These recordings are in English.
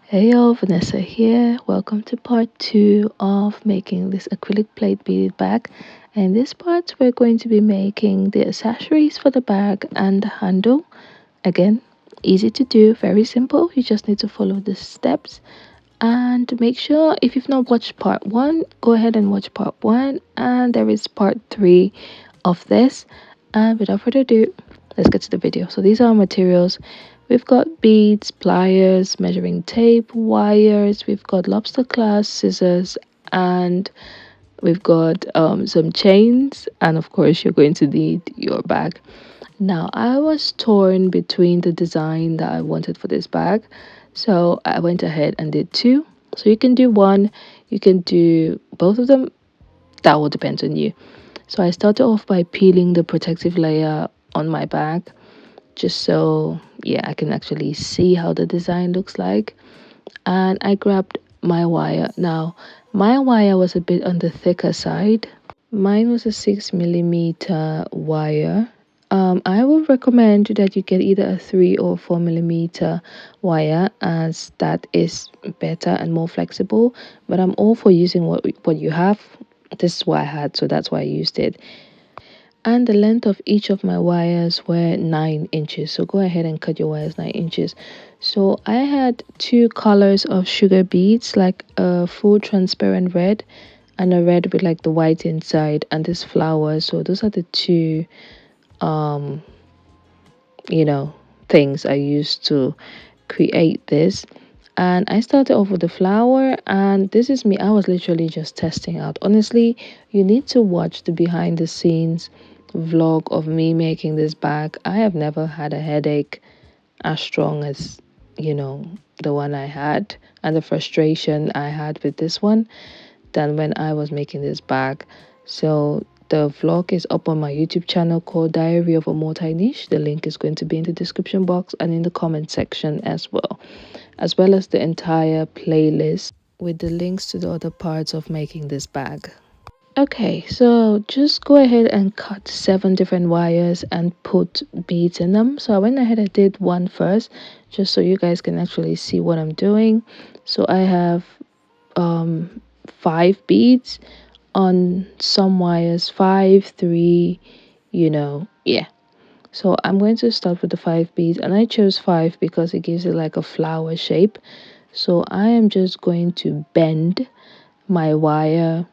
Hey y'all, Vanessa here. Welcome to part 2 of making this acrylic plate beaded bag. And this part we're going to be making the accessories for the bag and the handle. Again, easy to do, very simple. You just need to follow the steps. And make sure if you've not watched part 1, go ahead and watch part 1. And there is part 3 of this. And without further ado, let's get to the video. So these are our materials. We've got beads, pliers, measuring tape, wires, we've got lobster class, scissors, and we've got some chains, and of course you're going to need your bag. Now I was torn between the design that I wanted for this bag, so I went ahead and did two. So you can do one, you can do both of them, that will depend on you. So I started off by peeling the protective layer on my bag, just so yeah, I can actually see how the design looks like. And I grabbed my wire. Now my wire was a bit on the thicker side. Mine was a 6 millimeter wire. I would recommend that you get either a 3 or 4 millimeter wire, as that is better and more flexible. But I'm all for using what you have. This is what I had, so that's why I used it. And the length of each of my wires were 9 inches, so go ahead and cut your wires 9 inches. So I had two colors of sugar beads, like a full transparent red and a red with like the white inside, and this flower. So those are the two um you know things I used to create this. And I started off with the flower, and this is me. I was literally just testing out. Honestly, you need to watch the behind the scenes vlog of me making this bag. I have never had a headache as strong as, you know, the one I had, and the frustration I had with this one than when I was making this bag. So the vlog is up on my YouTube channel called Diary of a Multi Niche. The link is going to be in the description box and in the comment section as well as the entire playlist with the links to the other parts of making this bag. Okay, so just go ahead and cut 7 different wires and put beads in them. So I went ahead and did one first, just so you guys can actually see what I'm doing. So I have 5 beads on some wires, 5 3, yeah. So I'm going to start with the 5 beads, and I chose 5 because it gives it like a flower shape. So I am just going to bend my wire,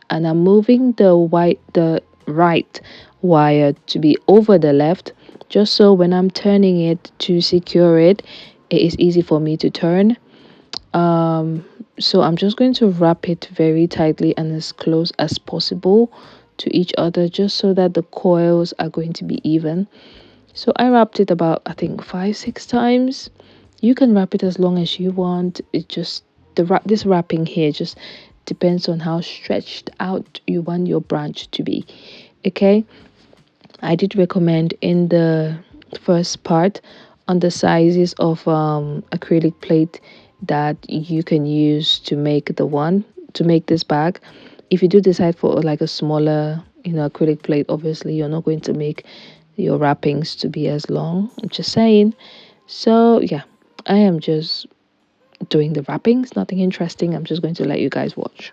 and I'm moving the right wire to be over the left, just so when I'm turning it to secure it, it is easy for me to turn. So I'm just going to wrap it very tightly and as close as possible to each other, just so that the coils are going to be even. So I wrapped it about, I think, 5 6 times. You can wrap it as long as you want. It just this wrapping here just depends on how stretched out you want your branch to be. Okay, I did recommend in the first part on the sizes of acrylic plate that you can use to make this bag. If you do decide for like a smaller, acrylic plate, obviously you're not going to make your wrappings to be as long. I'm just saying. So yeah, I am just doing the wrappings, nothing interesting. I'm just going to let you guys watch.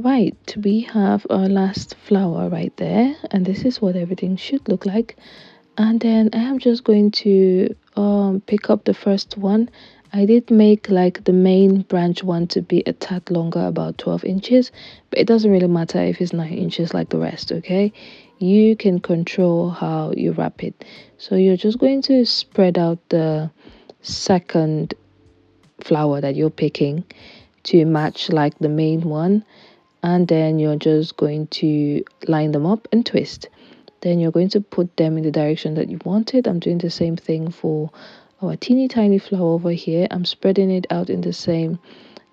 Right, we have our last flower right there, and this is what everything should look like. And then I am just going to pick up the first one. I did make like the main branch one to be a tad longer, about 12 inches, but it doesn't really matter if it's 9 inches like the rest, okay? You can control how you wrap it. So you're just going to spread out the second flower that you're picking to match like the main one, and then you're just going to line them up and twist. Then you're going to put them in the direction that you want it. I'm doing the same thing for our teeny tiny flower over here. I'm spreading it out in the same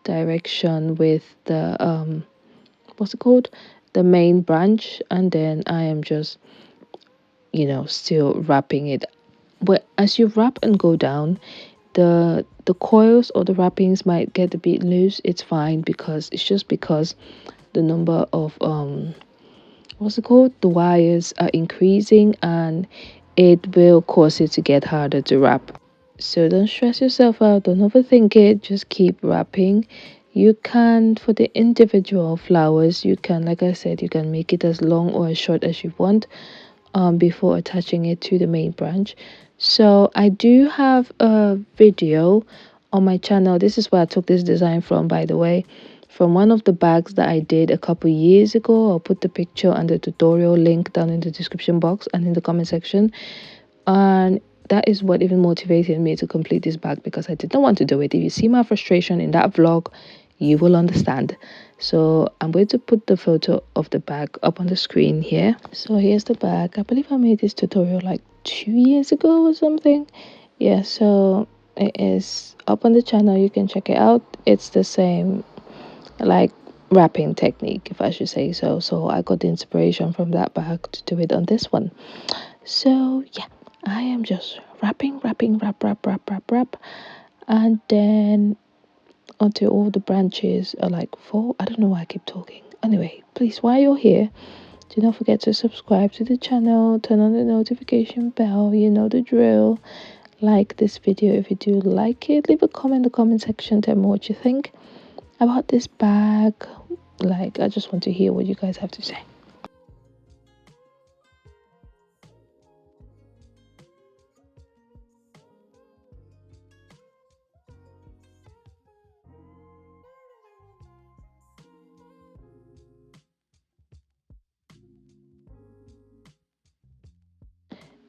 direction with the what's it called, the main branch, and then I am just, still wrapping it. But as you wrap and go down, the coils or the wrappings might get a bit loose. It's fine, because it's just because the number of what's it called, the wires are increasing, and it will cause it to get harder to wrap. So don't stress yourself out, don't overthink it, just keep wrapping. You can, for the individual flowers, you can, like I said, you can make it as long or as short as you want, before attaching it to the main branch. So I do have a video on my channel. This is where I took this design from, by the way, from one of the bags that I did a couple years ago. I'll put the picture and the tutorial link down in the description box and in the comment section. And that is what even motivated me to complete this bag, because I did not want to do it. If you see my frustration in that vlog, you will understand. So I'm going to put the photo of the bag up on the screen here. So here's the bag. I believe I made this tutorial like 2 years ago or something. Yeah, so it is up on the channel. You can check it out. It's the same like wrapping technique, if I should say so. So I got the inspiration from that bag to do it on this one. So yeah, I am just wrapping, wrap, and then until all the branches are like full. I don't know why I keep talking. Anyway, please, while you're here, do not forget to subscribe to the channel, turn on the notification bell, you know the drill. Like this video if you do like it. Leave a comment in the comment section, tell me what you think about this bag. Like, I just want to hear what you guys have to say.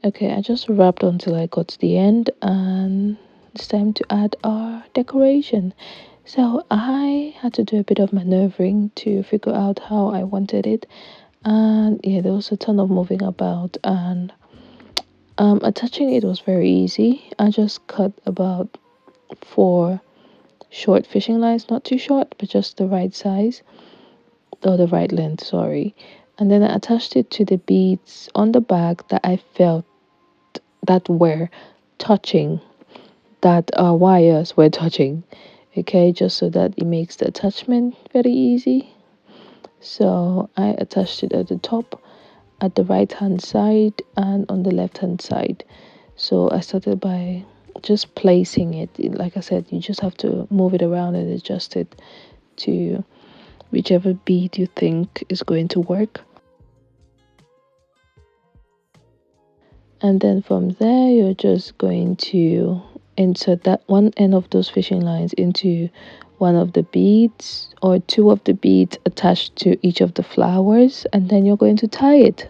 Okay, I just wrapped until I got to the end, and it's time to add our decoration. So I had to do a bit of maneuvering to figure out how I wanted it, and yeah, there was a ton of moving about, and attaching it was very easy. I just cut about 4 short fishing lines, not too short, but just the right size, or the right length, sorry. And then I attached it to the beads on the back that I felt that were touching, that wires were touching, okay, just so that it makes the attachment very easy. So I attached it at the top, at the right hand side, and on the left hand side. So I started by just placing it. Like I said, you just have to move it around and adjust it to whichever bead you think is going to work. And then from there, you're just going to insert that one end of those fishing lines into one of the beads, or two of the beads attached to each of the flowers, and then you're going to tie it.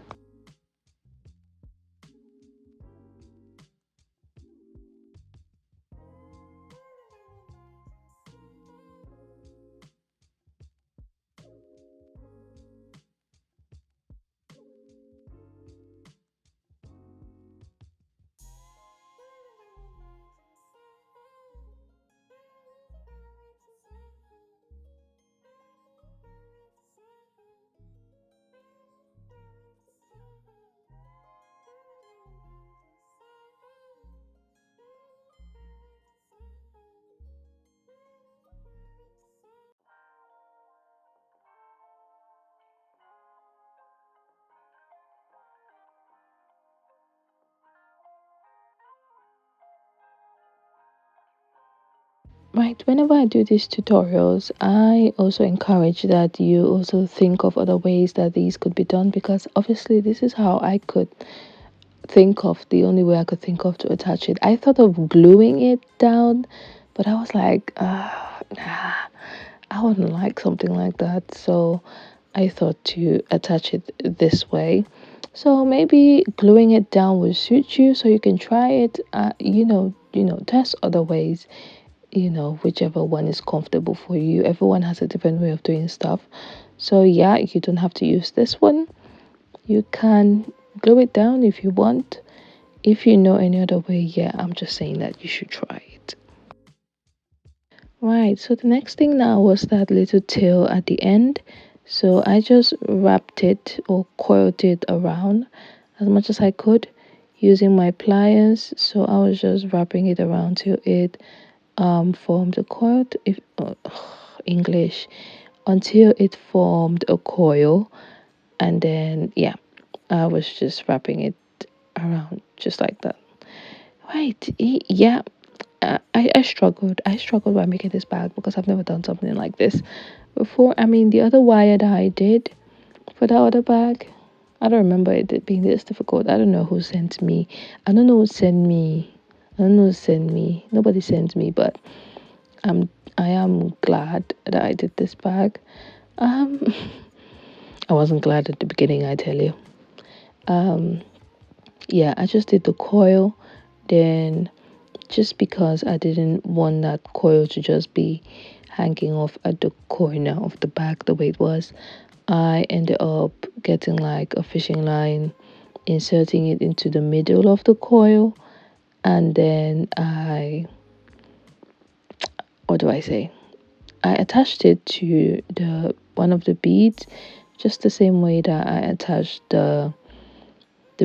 Right, whenever I do these tutorials, I also encourage that you also think of other ways that these could be done, because obviously this is how I could think of, the only way I could think of to attach it. I thought of gluing it down, but I was like, nah, I wouldn't like something like that. So I thought to attach it this way. So maybe gluing it down will suit you, so you can try it. Test other ways. Whichever one is comfortable for you. Everyone has a different way of doing stuff. So yeah, you don't have to use this one. You can glue it down if you want. If you know any other way, yeah, I'm just saying that you should try it. Right, so the next thing now was that little tail at the end. So I just wrapped it or coiled it around as much as I could using my pliers. So I was just wrapping it around till it formed a coil. If English, until it formed a coil, and then yeah, I was just wrapping it around just like that. Right, yeah. I struggled. I struggled by making this bag because I've never done something like this before. I mean, the other wire that I did for that other bag, I don't remember it being this difficult. I don't know who sent me. I don't know who sent me. I don't know who sent me. Nobody sent me, but I'm I am glad that I did this bag. Um, I wasn't glad at the beginning, I tell you. Um, yeah, I just did the coil, then just because I didn't want that coil to just be hanging off at the corner of the bag the way it was, I ended up getting like a fishing line, inserting it into the middle of the coil, and then what do I say? I attached it to the one of the beads, just the same way that I attached the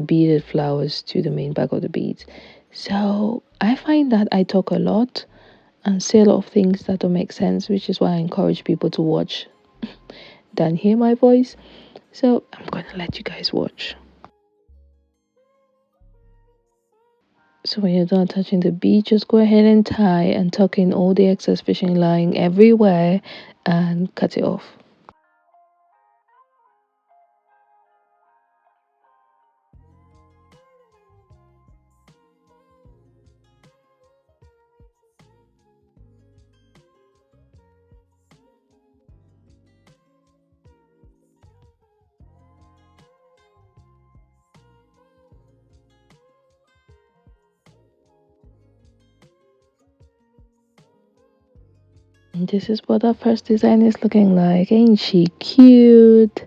beaded flowers to the main bag of the beads. So I find that I talk a lot and say a lot of things that don't make sense, which is why I encourage people to watch than hear my voice. So I'm gonna let you guys watch. So when you're done touching the bead, just go ahead and tie and tuck in all the excess fishing line everywhere and cut it off. And this is what our first design is looking like. Ain't she cute?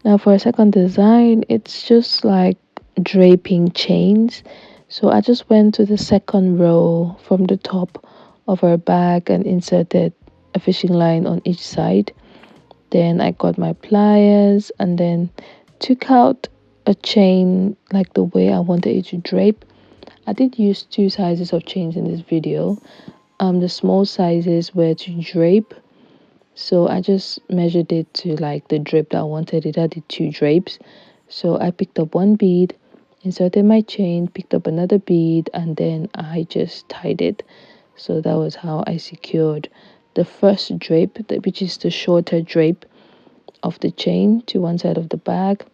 Now for a second design, it's just like draping chains. So I just went to the second row from the top of her bag and inserted a fishing line on each side. Then I got my pliers and then took out a chain like the way I wanted it to drape. I did use two sizes of chains in this video. The small sizes were to drape, so I just measured it to like the drape that I wanted. It had the two drapes. So I picked up one bead, inserted my chain, picked up another bead, and then I just tied it. So that was how I secured the first drape, which is the shorter drape of the chain, to one side of the bag.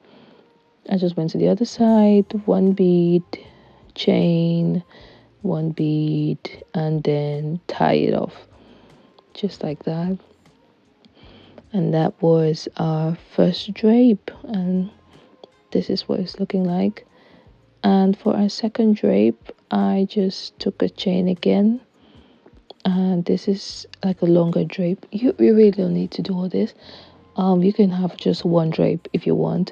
I just went to the other side, one bead, chain, one bead, and then tie it off just like that. And that was our first drape, and this is what it's looking like. And for our second drape, I just took a chain again, and this is like a longer drape. You really don't need to do all this. You can have just one drape if you want.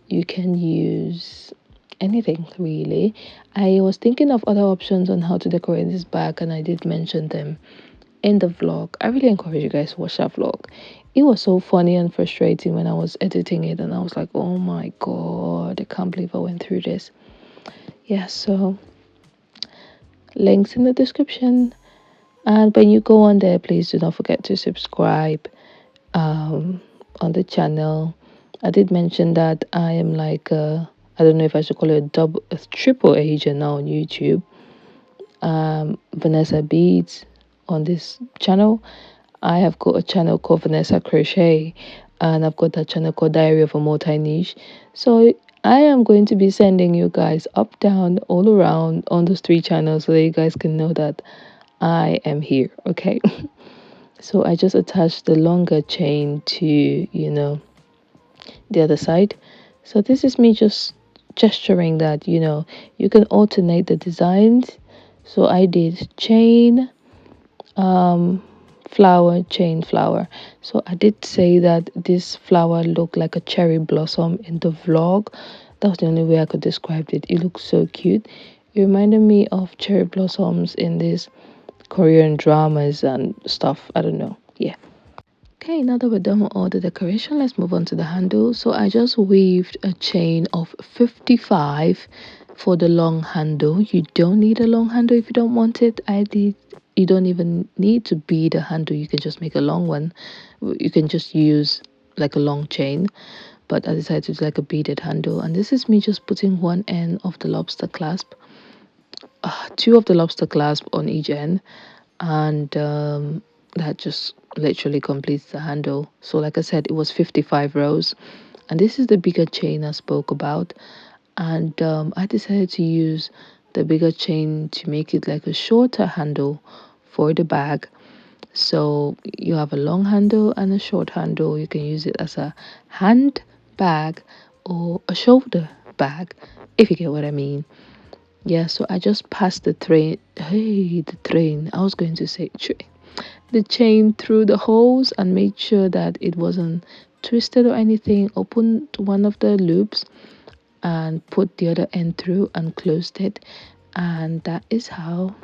You can use anything really. I was thinking of other options on how to decorate this bag, and I did mention them in the vlog. I really encourage you guys to watch that vlog. It was so funny and frustrating when I was editing it, and I was like, oh my god, I can't believe I went through this. Yeah, so links in the description, and when you go on there, please do not forget to subscribe on the channel. I did mention that I am like I don't know if I should call it a triple agent now on YouTube. Vanessa Beads on this channel. I have got a channel called Vanessa Crochet, and I've got that channel called Diary of a Multi Niche. So I am going to be sending you guys up, down, all around on those three channels so that you guys can know that I am here. Okay. So I just attached the longer chain to, the other side. So this is me just gesturing that, you can alternate the designs. So I did chain, um, flower, chain, flower. So I did say that this flower looked like a cherry blossom in the vlog. That was the only way I could describe it. It looked so cute. It reminded me of cherry blossoms in these Korean dramas and stuff. I don't know. Yeah. Okay, now that we're done with all the decoration, let's move on to the handle. So I just weaved a chain of 55 for the long handle. You don't need a long handle if you don't want it. You don't even need to bead a handle. You can just make a long one. You can just use like a long chain, but I decided to do like a beaded handle. And this is me just putting one end of the lobster clasp, two of the lobster clasp on each end, and that just literally completes the handle. So like I said, it was 55 rows, and this is the bigger chain I spoke about. And I decided to use the bigger chain to make it like a shorter handle for the bag. So you have a long handle and a short handle. You can use it as a hand bag or a shoulder bag, if you get what I mean. Yeah, so I just passed the train. Hey, the train. I was going to say train. The chain through the holes and made sure that it wasn't twisted or anything. Opened one of the loops and put the other end through and closed it. And that is how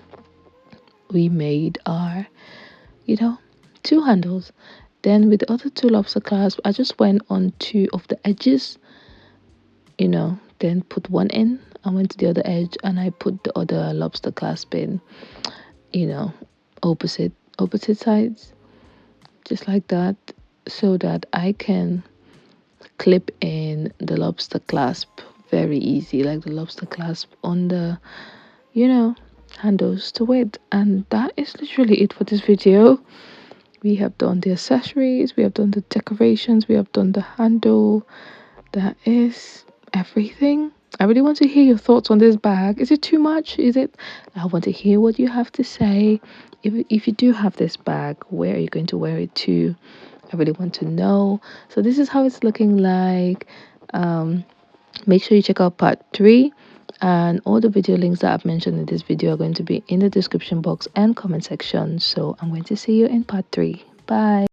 we made our, you know, two handles. Then with the other two lobster clasps, I just went on two of the edges, then put one in. I went to the other edge and I put the other lobster clasp in, you know, opposite sides, just like that, so that I can clip in the lobster clasp very easy, like the lobster clasp on the, you know, handles to it. And that is literally it for this video. We have done the accessories, we have done the decorations, we have done the handle. That is everything. I really want to hear your thoughts on this bag. Is it too much? Is it? I want to hear what you have to say. If you do have this bag, where are you going to wear it to? I really want to know. So this is how it's looking like. Make sure you check out part 3, and all the video links that I've mentioned in this video are going to be in the description box and comment section. So I'm going to see you in part 3. Bye.